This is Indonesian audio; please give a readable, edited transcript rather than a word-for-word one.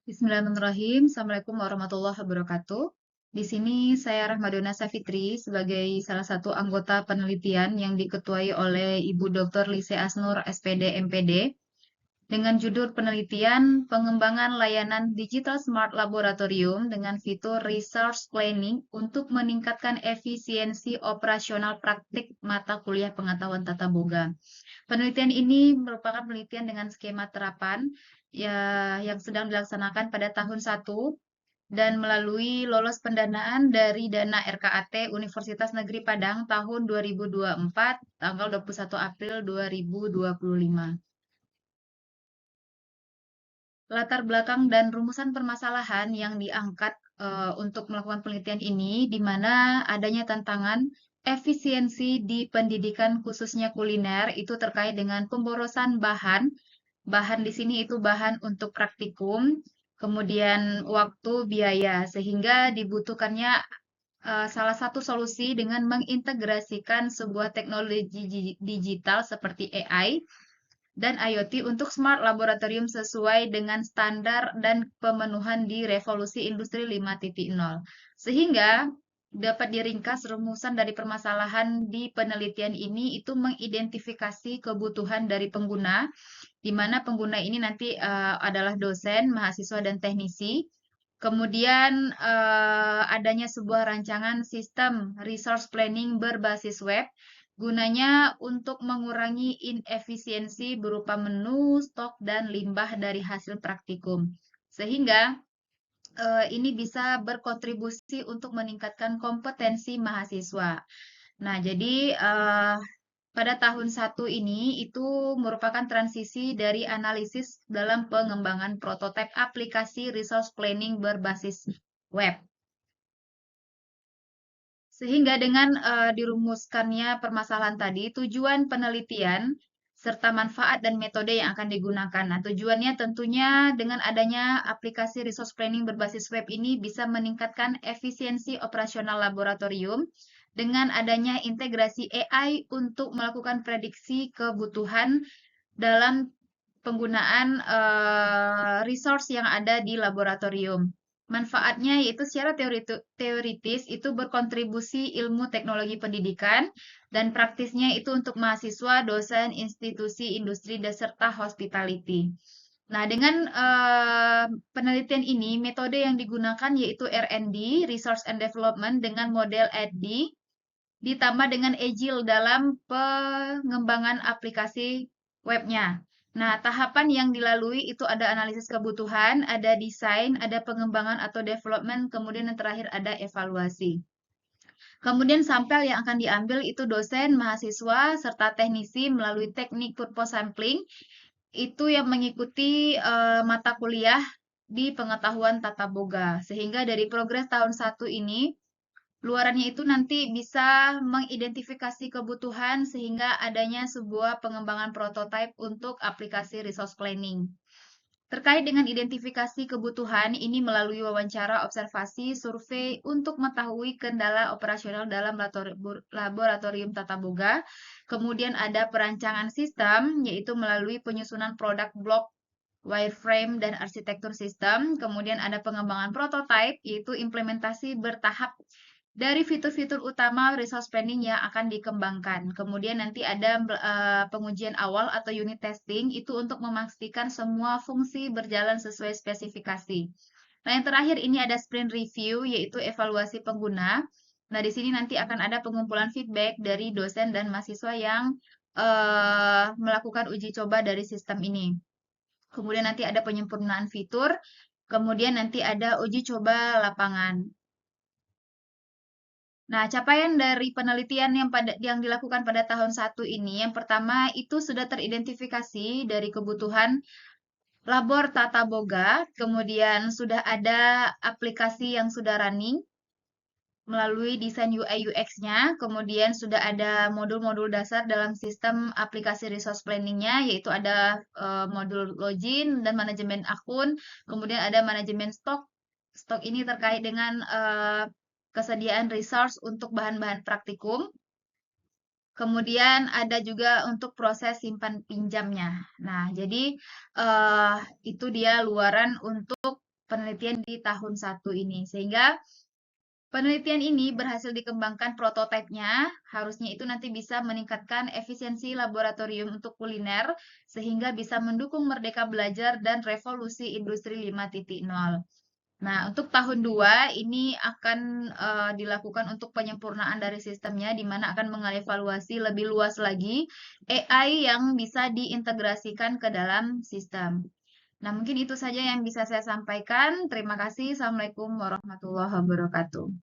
Bismillahirrahmanirrahim. Assalamualaikum warahmatullahi wabarakatuh. Di sini saya Rahmadona Safitri sebagai salah satu anggota penelitian yang diketuai oleh Ibu Dr. Lise Asnur, SPD, MPD, dengan judul penelitian pengembangan layanan Digital Smart Laboratorium dengan fitur Resource Planning untuk meningkatkan efisiensi operasional praktik mata kuliah pengetahuan tata boga. Penelitian ini merupakan penelitian dengan skema terapan ya, yang sedang dilaksanakan pada tahun 1 dan melalui lolos pendanaan dari dana RKAT Universitas Negeri Padang tahun 2024 tanggal 21 April 2025. Latar belakang dan rumusan permasalahan yang diangkat untuk melakukan penelitian ini, di mana adanya tantangan efisiensi di pendidikan khususnya kuliner itu terkait dengan pemborosan bahan. Bahan di sini itu bahan untuk praktikum, kemudian waktu, biaya, sehingga dibutuhkannya salah satu solusi dengan mengintegrasikan sebuah teknologi digital seperti AI dan IoT untuk smart laboratorium sesuai dengan standar dan pemenuhan di revolusi industri 5.0. Sehingga dapat diringkas rumusan dari permasalahan di penelitian ini itu mengidentifikasi kebutuhan dari pengguna, di mana pengguna ini nanti adalah dosen, mahasiswa, dan teknisi. Kemudian adanya sebuah rancangan sistem resource planning berbasis web gunanya untuk mengurangi inefisiensi berupa menu, stok, dan limbah dari hasil praktikum. Sehingga ini bisa berkontribusi untuk meningkatkan kompetensi mahasiswa. Nah, jadi pada tahun 1 ini itu merupakan transisi dari analisis dalam pengembangan prototipe aplikasi resource planning berbasis web. Sehingga dengan dirumuskannya permasalahan tadi, tujuan penelitian serta manfaat dan metode yang akan digunakan. Nah, tujuannya tentunya dengan adanya aplikasi resource planning berbasis web ini bisa meningkatkan efisiensi operasional laboratorium dengan adanya integrasi AI untuk melakukan prediksi kebutuhan dalam penggunaan resource yang ada di laboratorium. Manfaatnya yaitu secara teoritis itu berkontribusi ilmu teknologi pendidikan dan praktisnya itu untuk mahasiswa, dosen, institusi, industri, dan serta hospitality. Nah, dengan penelitian ini, metode yang digunakan yaitu R&D, Research and Development, dengan model ADD, ditambah dengan Agile dalam pengembangan aplikasi webnya. Nah, tahapan yang dilalui itu ada analisis kebutuhan, ada desain, ada pengembangan atau development, kemudian yang terakhir ada evaluasi. Kemudian sampel yang akan diambil itu dosen, mahasiswa, serta teknisi melalui teknik purpose sampling, itu yang mengikuti mata kuliah di pengetahuan tata boga. Sehingga dari progres tahun 1 ini, luarannya itu nanti bisa mengidentifikasi kebutuhan sehingga adanya sebuah pengembangan prototipe untuk aplikasi resource planning. Terkait dengan identifikasi kebutuhan, ini melalui wawancara, observasi, survei untuk mengetahui kendala operasional dalam laboratorium tata boga. Kemudian ada perancangan sistem, yaitu melalui penyusunan produk blok, wireframe, dan arsitektur sistem. Kemudian ada pengembangan prototipe, yaitu implementasi bertahap dari fitur-fitur utama resource planning yang akan dikembangkan. Kemudian nanti ada pengujian awal atau unit testing itu untuk memastikan semua fungsi berjalan sesuai spesifikasi. Nah, yang terakhir ini ada sprint review yaitu evaluasi pengguna. Nah, di sini nanti akan ada pengumpulan feedback dari dosen dan mahasiswa yang melakukan uji coba dari sistem ini. Kemudian nanti ada penyempurnaan fitur, kemudian nanti ada uji coba lapangan. Nah, capaian dari penelitian yang dilakukan pada tahun 1 ini, yang pertama itu sudah teridentifikasi dari kebutuhan labor tata boga, kemudian sudah ada aplikasi yang sudah running melalui desain UI UX-nya, kemudian sudah ada modul-modul dasar dalam sistem aplikasi resource planning-nya, yaitu ada modul login dan manajemen akun, kemudian ada manajemen stok. Stok ini terkait dengan kesediaan resource untuk bahan-bahan praktikum. Kemudian ada juga untuk proses simpan pinjamnya. Nah, jadi itu dia luaran untuk penelitian di tahun 1 ini. Sehingga penelitian ini berhasil dikembangkan prototipenya, harusnya itu nanti bisa meningkatkan efisiensi laboratorium untuk kuliner, sehingga bisa mendukung Merdeka Belajar dan Revolusi Industri 5.0. Nah, untuk tahun 2 ini akan dilakukan untuk penyempurnaan dari sistemnya, di mana akan mengevaluasi lebih luas lagi AI yang bisa diintegrasikan ke dalam sistem. Nah, mungkin itu saja yang bisa saya sampaikan. Terima kasih. Assalamualaikum warahmatullahi wabarakatuh.